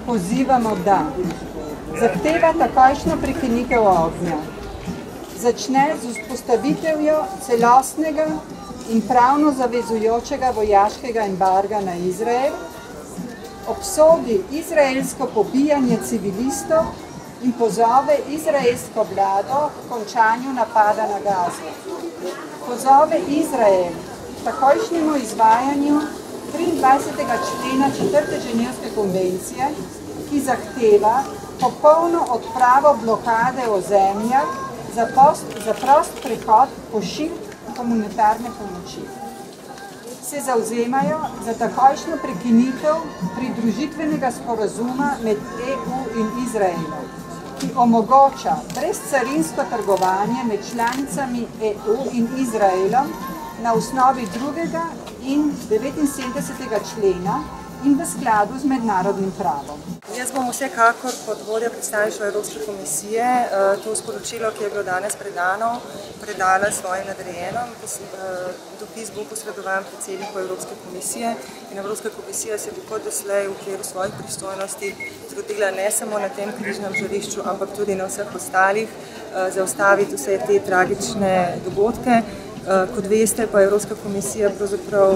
Pozivamo, da zahteva takojšnjo prekinitev ognja, začne z vzpostavitvijo celostnega in pravno zavezujočega vojaškega embarga na Izrael, obsodi izraelsko pobijanje civilistov in pozove izraelsko vlado k končanju napada na Gazo. Pozove Izrael k takojšnjemu izvajanju 23. člena 4. ženevske konvencije, ki zahteva popolno odpravo blokade ozemlja za prost prehod pošiljk humanitarne pomoči. Se zavzemajo za takojšnjo prekinitev pridružitvenega sporazuma med EU in Izraelom, ki omogoča brezcarinsko trgovanje med članicami EU in Izraelom na osnovi 2. in 79. člena in v skladu z mednarodnim pravom. Jaz bom vsekakor kot vodja predstavništva Evropske komisije to sporočilo, ki je bilo danes predala svojim nadrejenom. Dopis bo posredovan predsedniku Evropske komisije in Evropska komisija se bo kot doslej v okviru svojih pristojnosti trudila ne samo na tem križnem žarišču, ampak tudi na vseh ostalih zaustaviti vse te tragične dogodke. Kot veste, pa Evropska komisija pravzaprav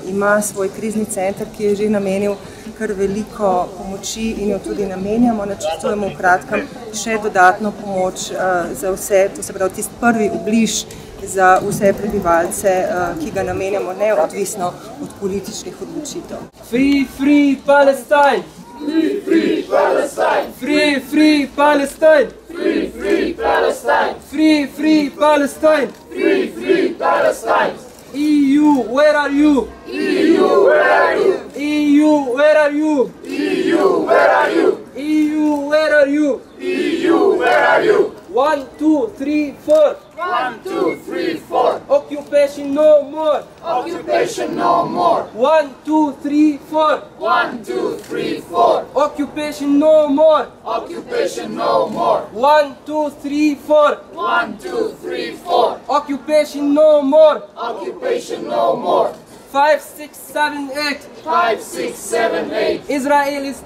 ima svoj krizni center, ki je že namenil kar veliko pomoči in jo tudi namenjamo. Načrtujemo v kratkem še dodatno pomoč za vse, to se pravi tisti prvi obliž za vse prebivalce, ki ga namenjamo neodvisno od političnih odločitev. Free, free Palestine! Free, free Palestine! Free, free Palestine! Free, free Palestine! Free, free Palestine! Free, free Palestine! EU, where are you? EU, where are you? EU, where are you? EU, where are you? EU, where are you? EU, where are you? 1, 2, 3, 4. 1, 2, 3, 4. Occupation no more. Occupation no more. 1, 2, 3, 4. 1, 2, 3, 4. Occupation no more. Occupation no more. 1, 2, 3, 4. 1, 2, 3, 4. Occupation no more. Occupation no more. 5, 6, 7, 8. 5, 6, 7, 8. Israel is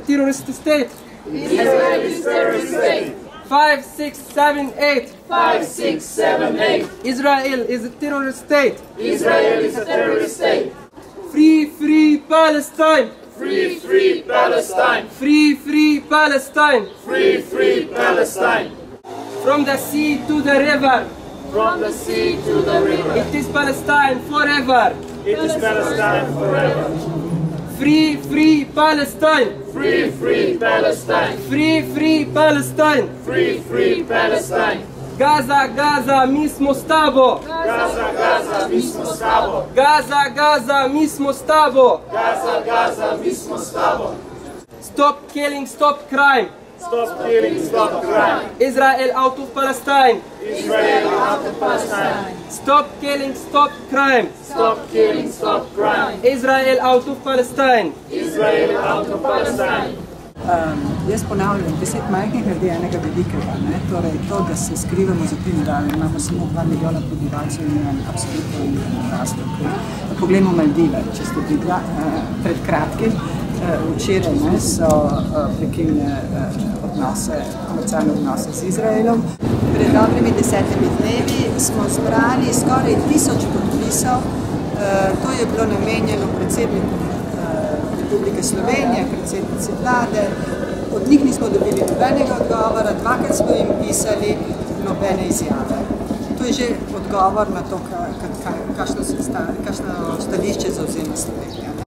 terrorist state. Israel is terrorist state. 5, 6, 7, 8. 5, 6, 7, 8. Israel is a terrorist state. Israel is a terrorist state. Free, free Palestine. Free, free Palestine. Free, free Palestine. Free, free Palestine. From the sea to the river. From the sea to the river. It is Palestine forever. It is Palestine forever. Free, free Palestine. Free, free Palestine. Free, free Palestine. Free, free Palestine. Gaza, Gaza, mi smo s tabo. Gaza, Gaza, mi smo s tabo. Gaza, Gaza, mi smo s tabo. Gaza, Gaza, mi smo s tabo. Stop killing, stop crime. Stop killing, stop crime. Israel out of Palestine. Israel out of Palestine. Stop killing, stop crime. Stop killing, stop crime. Israel out of Palestine. Israel out of Palestine. Jaz ponavljam, 10 majhnih naredi enega velikega. Torej to, da se skrivamo za tem, da imamo samo 2 milijona prebivalcev in imamo absolutno razlog. Poglejmo Maldive, če ste videla pred kratkim. Včeraj so prekinile komercialne odnose z Izraelom. Pred dobrimi 10 dnevi smo zbrali skoraj 1000 podpisov. To je bilo namenjeno predsedniku Republike Slovenije, predsednici vlade. Od njih nismo dobili nobenega odgovora, 2krat smo jim pisali, nobene izjave. To je že odgovor na to, kakšno stališče zavzema Slovenija.